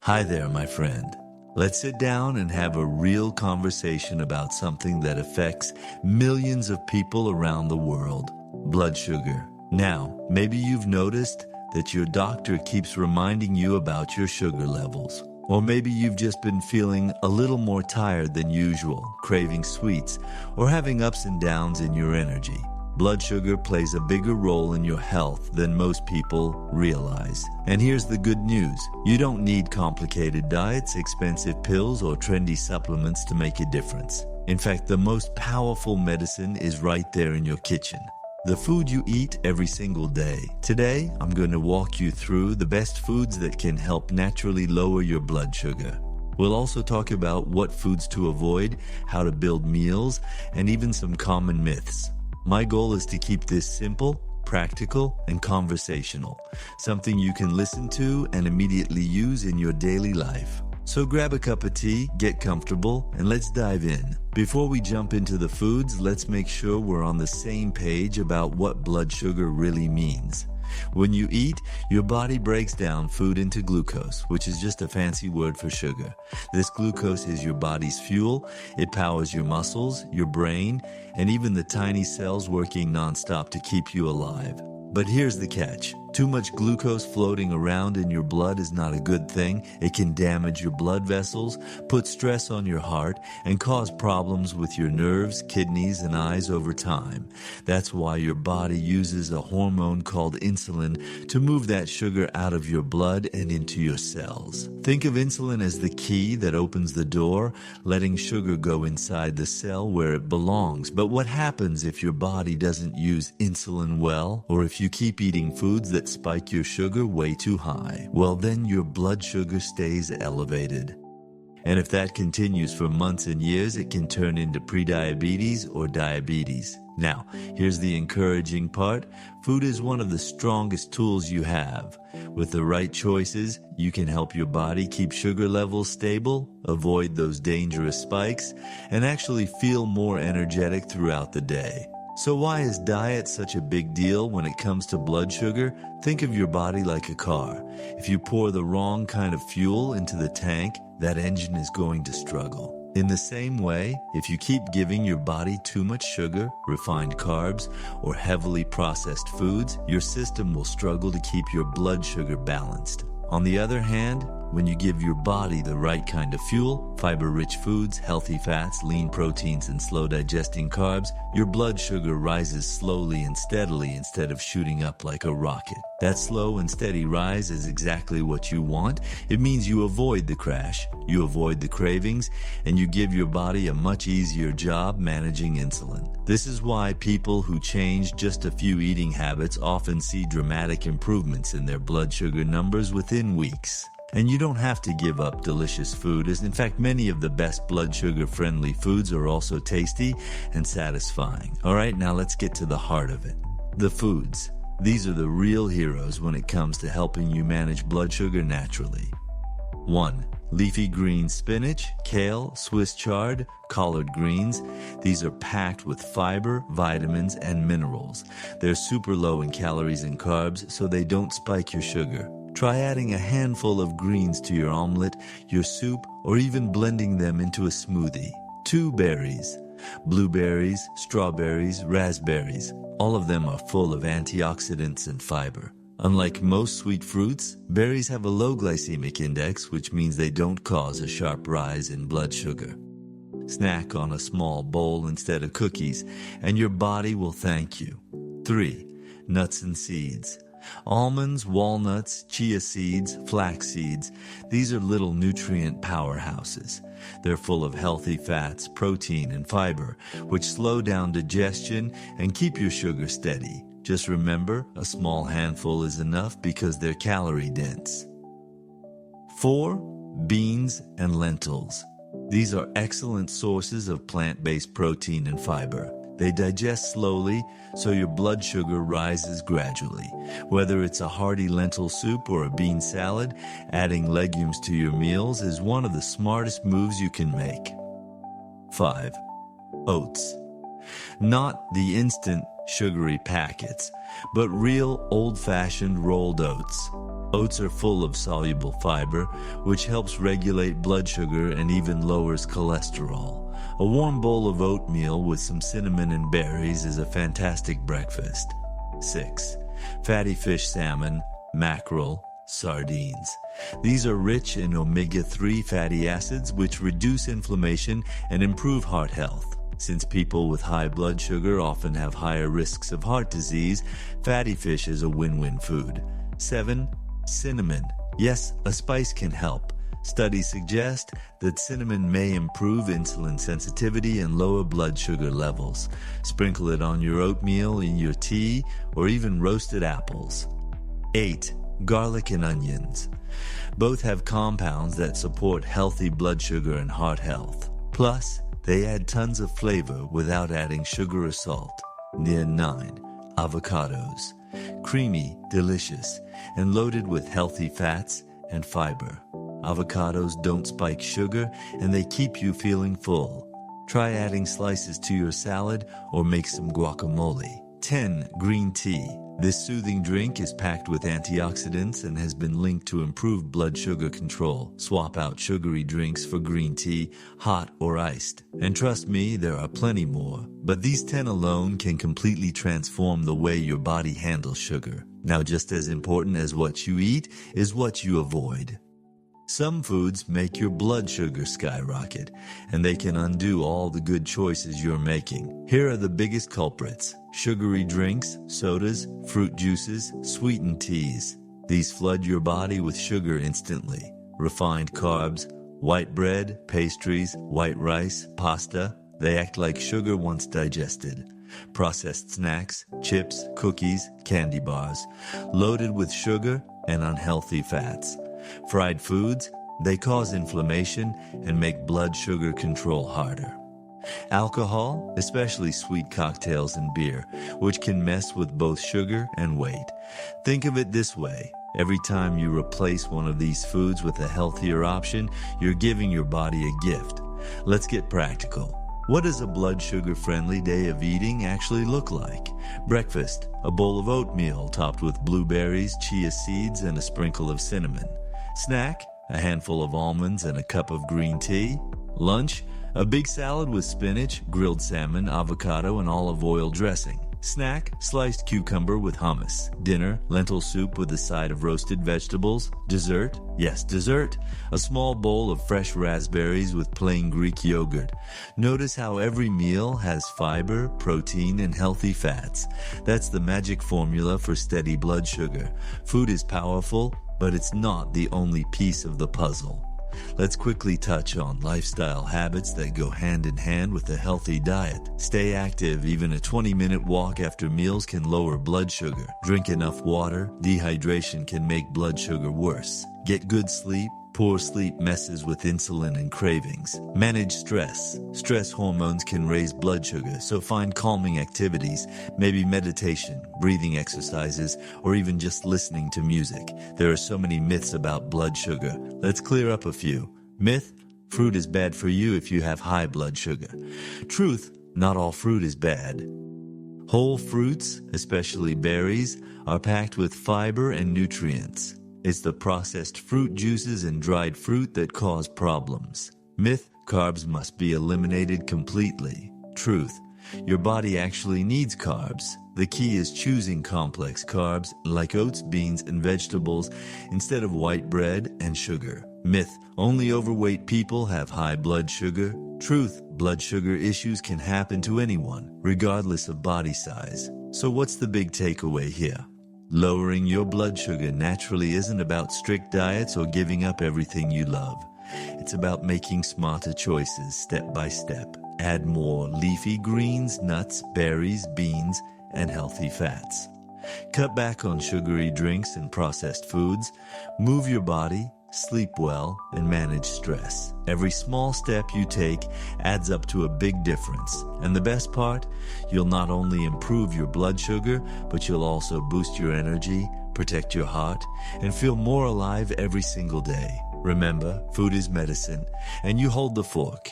Hi there, my friend. Let's sit down and have a real conversation about something that affects millions of people around the world: blood sugar. Now, maybe you've noticed that your doctor keeps reminding you about your sugar levels. Or maybe you've just been feeling a little more tired than usual, craving sweets, or having ups and downs in your energy. Blood sugar plays a bigger role in your health than most people realize. And here's the good news. You don't need complicated diets, expensive pills, or trendy supplements to make a difference. In fact, the most powerful medicine is right there in your kitchen: the food you eat every single day. Today, I'm going to walk you through the best foods that can help naturally lower your blood sugar. We'll also talk about what foods to avoid, how to build meals, and even some common myths. My goal is to keep this simple, practical, and conversational, something you can listen to and immediately use in your daily life. So grab a cup of tea, get comfortable, and let's dive in. Before we jump into the foods, let's make sure we're on the same page about what blood sugar really means. When you eat, your body breaks down food into glucose, which is just a fancy word for sugar. This glucose is your body's fuel. It powers your muscles, your brain, and even the tiny cells working nonstop to keep you alive. But here's the catch. Too much glucose floating around in your blood is not a good thing. It can damage your blood vessels, put stress on your heart, and cause problems with your nerves, kidneys, and eyes over time. That's why your body uses a hormone called insulin to move that sugar out of your blood and into your cells. Think of insulin as the key that opens the door, letting sugar go inside the cell where it belongs. But what happens if your body doesn't use insulin well, or if you keep eating foods that spike your sugar way too high? Well, then your blood sugar stays elevated. And if that continues for months and years, it can turn into prediabetes or diabetes. Now, here's the encouraging part. Food is one of the strongest tools you have. With the right choices, you can help your body keep sugar levels stable, avoid those dangerous spikes, and actually feel more energetic throughout the day. So why is diet such a big deal when it comes to blood sugar? Think of your body like a car. If you pour the wrong kind of fuel into the tank, that engine is going to struggle. In the same way, if you keep giving your body too much sugar, refined carbs, or heavily processed foods, your system will struggle to keep your blood sugar balanced. On the other hand, when you give your body the right kind of fuel, fiber-rich foods, healthy fats, lean proteins, and slow-digesting carbs, your blood sugar rises slowly and steadily instead of shooting up like a rocket. That slow and steady rise is exactly what you want. It means you avoid the crash, you avoid the cravings, and you give your body a much easier job managing insulin. This is why people who change just a few eating habits often see dramatic improvements in their blood sugar numbers within weeks. And you don't have to give up delicious food, as in fact many of the best blood sugar friendly foods are also tasty and satisfying. Alright, now let's get to the heart of it. The foods. These are the real heroes when it comes to helping you manage blood sugar naturally. 1. Leafy green spinach, kale, Swiss chard, collard greens. These are packed with fiber, vitamins, and minerals. They're super low in calories and carbs, so they don't spike your sugar. Try adding a handful of greens to your omelet, your soup, or even blending them into a smoothie. 2. Berries. Blueberries, strawberries, raspberries. All of them are full of antioxidants and fiber. Unlike most sweet fruits, berries have a low glycemic index, which means they don't cause a sharp rise in blood sugar. Snack on a small bowl instead of cookies, and your body will thank you. 3. Nuts and seeds. Almonds, walnuts, chia seeds, flax seeds. These are little nutrient powerhouses. They're full of healthy fats, protein, and fiber, which slow down digestion and keep your sugar steady. Just remember, a small handful is enough because they're calorie dense. 4. Beans and lentils. These are excellent sources of plant-based protein and fiber. They digest slowly, so your blood sugar rises gradually. Whether it's a hearty lentil soup or a bean salad, adding legumes to your meals is one of the smartest moves you can make. 5. Oats. Not the instant sugary packets, but real old-fashioned rolled oats. Oats are full of soluble fiber, which helps regulate blood sugar and even lowers cholesterol. A warm bowl of oatmeal with some cinnamon and berries is a fantastic breakfast. 6. Fatty fish salmon, mackerel, sardines. These are rich in omega-3 fatty acids which reduce inflammation and improve heart health. Since people with high blood sugar often have higher risks of heart disease, fatty fish is a win-win food. 7. Cinnamon. Yes, a spice can help. Studies suggest that cinnamon may improve insulin sensitivity and lower blood sugar levels. Sprinkle it on your oatmeal, in your tea, or even roasted apples. 8. Garlic and onions. Both have compounds that support healthy blood sugar and heart health. Plus, they add tons of flavor without adding sugar or salt. 9. Avocados. Creamy, delicious, and loaded with healthy fats and fiber. Avocados don't spike sugar and they keep you feeling full. Try adding slices to your salad or make some guacamole. 10. Green tea. This soothing drink is packed with antioxidants and has been linked to improved blood sugar control. Swap out sugary drinks for green tea, hot or iced. And trust me, there are plenty more. But these 10 alone can completely transform the way your body handles sugar. Now, just as important as what you eat is what you avoid. Some foods make your blood sugar skyrocket, and they can undo all the good choices you're making. Here are the biggest culprits: sugary drinks, sodas, fruit juices, sweetened teas. These flood your body with sugar instantly. Refined carbs, white bread, pastries, white rice, pasta, they act like sugar once digested. Processed snacks, chips, cookies, candy bars, loaded with sugar and unhealthy fats. Fried foods, they cause inflammation and make blood sugar control harder. Alcohol, especially sweet cocktails and beer, which can mess with both sugar and weight. Think of it this way: every time you replace one of these foods with a healthier option, you're giving your body a gift. Let's get practical. What does a blood sugar-friendly day of eating actually look like? Breakfast: a bowl of oatmeal topped with blueberries, chia seeds, and a sprinkle of cinnamon. Snack: a handful of almonds and a cup of green tea. Lunch: a big salad with spinach, grilled salmon, avocado, and olive oil dressing. Snack: sliced cucumber with hummus. Dinner: lentil soup with a side of roasted vegetables. Dessert: yes, dessert: a small bowl of fresh raspberries with plain Greek yogurt. Notice how every meal has fiber, protein, and healthy fats. That's the magic formula for steady blood sugar. Food is powerful, but it's not the only piece of the puzzle. Let's quickly touch on lifestyle habits that go hand in hand with a healthy diet. Stay active. Even a 20-minute walk after meals can lower blood sugar. Drink enough water. Dehydration can make blood sugar worse. Get good sleep. Poor sleep messes with insulin and cravings. Manage stress. Stress hormones can raise blood sugar, so find calming activities, maybe meditation, breathing exercises, or even just listening to music. There are so many myths about blood sugar. Let's clear up a few. Myth: fruit is bad for you if you have high blood sugar. Truth: not all fruit is bad. Whole fruits, especially berries, are packed with fiber and nutrients. It's the processed fruit juices and dried fruit that cause problems. Myth: carbs must be eliminated completely. Truth: your body actually needs carbs. The key is choosing complex carbs like oats, beans, and vegetables instead of white bread and sugar. Myth: only overweight people have high blood sugar. Truth: blood sugar issues can happen to anyone, regardless of body size. So what's the big takeaway here? Lowering your blood sugar naturally isn't about strict diets or giving up everything you love. It's about making smarter choices step by step. Add more leafy greens, nuts, berries, beans, and healthy fats. Cut back on sugary drinks and processed foods. Move your body, sleep well, and manage stress. Every small step you take adds up to a big difference. And the best part, you'll not only improve your blood sugar, but you'll also boost your energy, protect your heart, and feel more alive every single day. Remember, food is medicine, and you hold the fork.